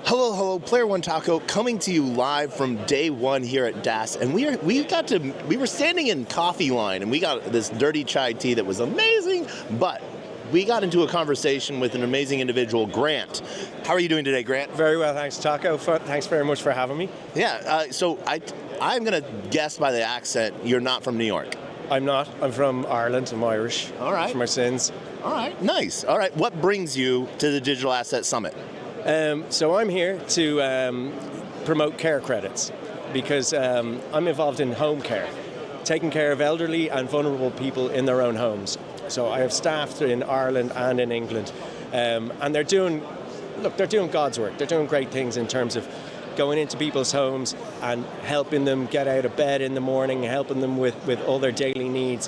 Hello, Player One Taco coming to you live from day one here at DAS, and we were standing in coffee line, and we got this dirty chai tea that was amazing, but we got into a conversation with an amazing individual, Grant. How are you doing today, Grant? Very well, thanks, Taco. Thanks very much for having me. Yeah, so I'm gonna guess by the accent you're not from New York. I'm not. I'm from Ireland. I'm Irish. All right. From our sins. All right, nice. All right, what brings you to the Digital Asset Summit? So I'm here to promote care credits because I'm involved in home care, taking care of elderly and vulnerable people in their own homes. So I have staff in Ireland and in England, and they're doing God's work. They're doing great things in terms of going into people's homes and helping them get out of bed in the morning, helping them with all their daily needs.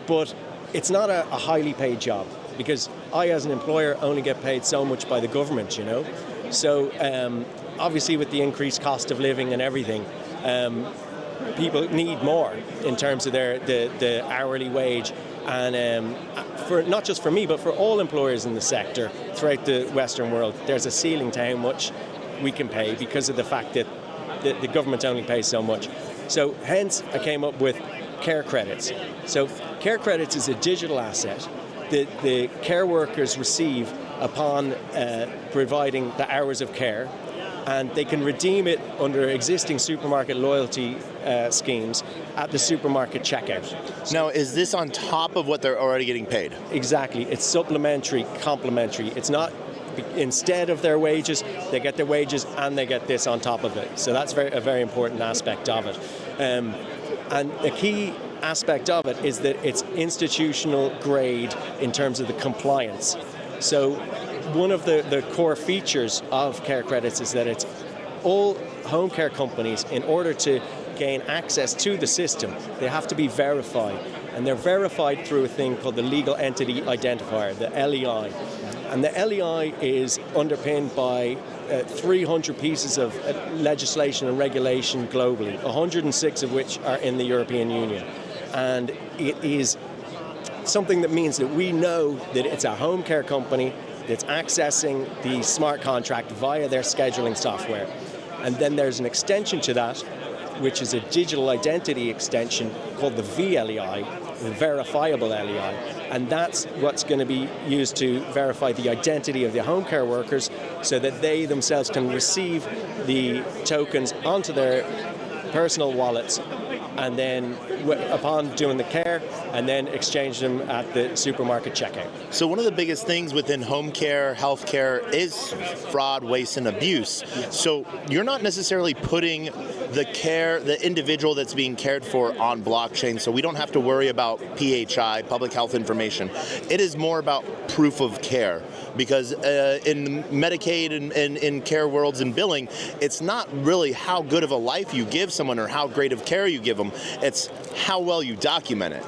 But it's not a highly paid job, because I, as an employer, only get paid so much by the government, you know. So obviously with the increased cost of living and everything, people need more in terms of the hourly wage. And for not just for me, but for all employers in the sector throughout the Western world, there's a ceiling to how much we can pay because of the fact that the government only pays so much. So hence I came up with care credits. So care credits is a digital asset that the care workers receive upon providing the hours of care, and they can redeem it under existing supermarket loyalty schemes at the supermarket checkout. Now, is this on top of what they're already getting paid? Exactly. It's supplementary, complementary. It's not instead of their wages. They get their wages and they get this on top of it. So that's a very important aspect of it. And the key aspect of it is that it's institutional grade in terms of the compliance. So one of the core features of care credits is that it's all home care companies, in order to gain access to the system, they have to be verified. And they're verified through a thing called the Legal Entity Identifier, the LEI. And the LEI is underpinned by 300 pieces of legislation and regulation globally, 106 of which are in the European Union. And it is something that means that we know that it's a home care company that's accessing the smart contract via their scheduling software. And then there's an extension to that, which is a digital identity extension called the VLEI, the verifiable LEI. And that's what's going to be used to verify the identity of the home care workers so that they themselves can receive the tokens onto their personal wallets, and then upon doing the care, and then exchange them at the supermarket checkout. So one of the biggest things within home care, health care, is fraud, waste, and abuse. Yes. So you're not necessarily putting the individual that's being cared for on blockchain, so we don't have to worry about PHI, public health information. It is more about proof of care, because in Medicaid and in care worlds and billing, it's not really how good of a life you give someone or how great of care you give them, it's how well you document it.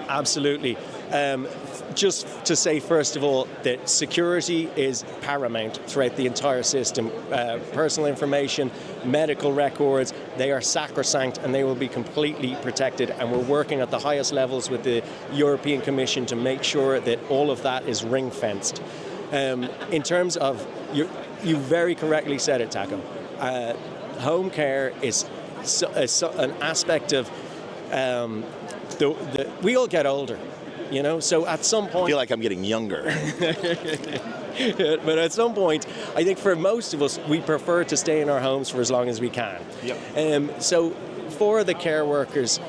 Absolutely. Just to say, first of all, that security is paramount throughout the entire system. Personal information, medical records, they are sacrosanct and they will be completely protected. And we're working at the highest levels with the European Commission to make sure that all of that is ring-fenced. In terms of, you very correctly said it, Taco. Home care is an aspect of we all get older, you know, so at some point... I feel like I'm getting younger. But at some point, I think for most of us, we prefer to stay in our homes for as long as we can. Yep. So for the care workers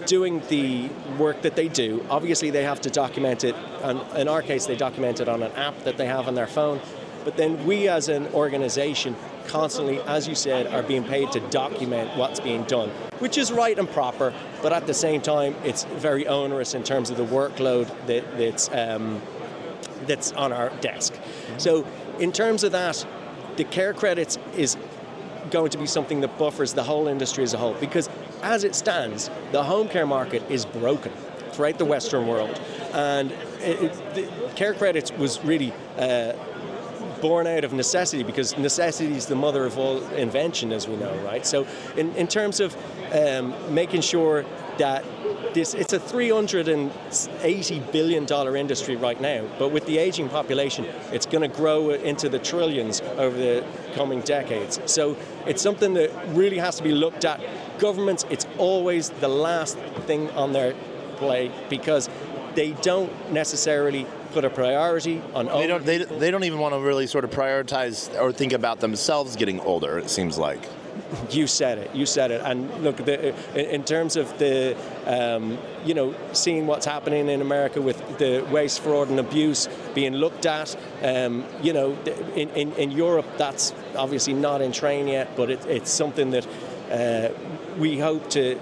doing the work that they do, obviously they have to document it. And in our case, they document it on an app that they have on their phone. But then we as an organization constantly, as you said, are being paid to document what's being done, which is right and proper, but at the same time, it's very onerous in terms of the workload that's on our desk. So in terms of that, the care credits is going to be something that buffers the whole industry as a whole, because as it stands, the home care market is broken throughout the Western world. And the care credits was really born out of necessity, because necessity is the mother of all invention, as we know, right? So in terms of making sure that it's a $380 billion industry right now, but with the aging population, it's going to grow into the trillions over the coming decades. So it's something that really has to be looked at. Governments, it's always the last thing on their plate because they don't necessarily put a priority on. They don't even want to really sort of prioritize or think about themselves getting older. It seems like. You said it. And look, in terms of the, seeing what's happening in America with the waste, fraud, and abuse being looked at, in Europe, that's obviously not in train yet, but it's something that we hope to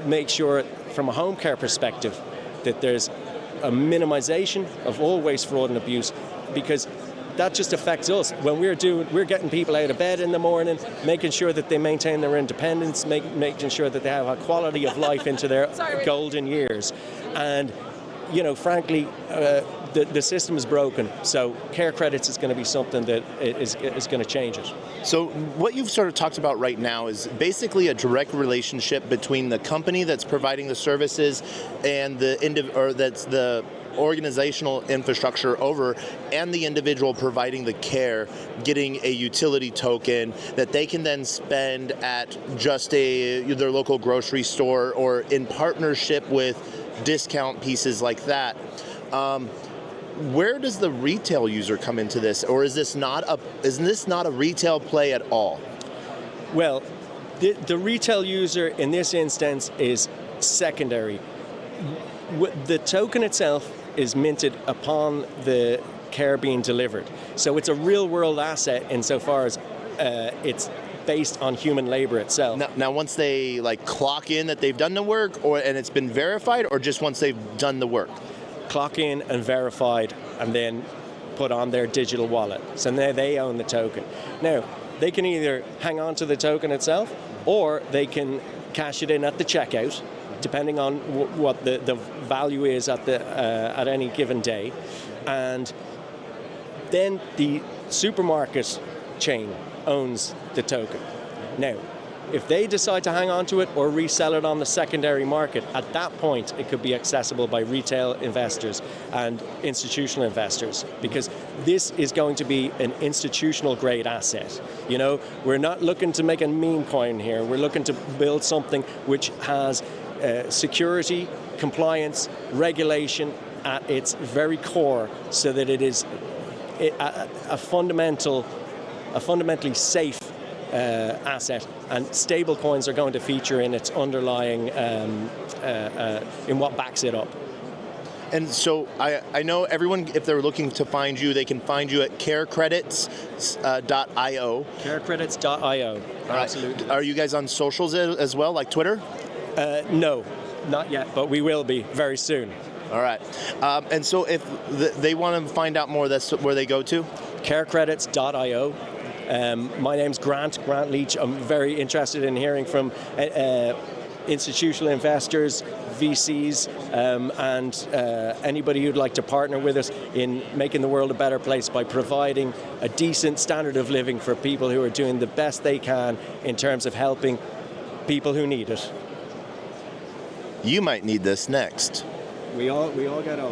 make sure, from a home care perspective, that there's a minimization of all waste, fraud, and abuse, because that just affects us. When we're getting people out of bed in the morning, making sure that they maintain their independence, making sure that they have a quality of life into their golden years. And, frankly, the system is broken. So care credits is going to be something that is going to change it. So what you've sort of talked about right now is basically a direct relationship between the company that's providing the services and that's the organizational infrastructure over, and the individual providing the care, getting a utility token that they can then spend at just their local grocery store or in partnership with discount pieces like that. Where does the retail user come into this, or is this not a retail play at all? Well, the retail user in this instance is secondary. The token itself is minted upon the care being delivered. So it's a real-world asset insofar as it's based on human labor itself. Now once they clock in that they've done the work, and it's been verified, or just once they've done the work? Clock in and verified, and then put on their digital wallet. So now they own the token. Now, they can either hang on to the token itself, or they can cash it in at the checkout, depending on what the value is at any given day. And then the supermarket chain owns the token. Now, if they decide to hang on to it or resell it on the secondary market, at that point it could be accessible by retail investors and institutional investors, because this is going to be an institutional grade asset. We're not looking to make a meme coin here. We're looking to build something which has security, compliance, regulation at its very core, so that it is a fundamentally safe asset, and stable coins are going to feature in its underlying, in what backs it up. And so I know everyone, if they're looking to find you, they can find you at carecredits.io. Carecredits.io, absolutely. Are you guys on socials as well, like Twitter? No, not yet, but we will be very soon. All right. And so if they want to find out more, that's where they go to? Carecredits.io. My name's Grant Leach. I'm very interested in hearing from institutional investors, VCs, and anybody who'd like to partner with us in making the world a better place by providing a decent standard of living for people who are doing the best they can in terms of helping people who need it. You might need this next. We all get old.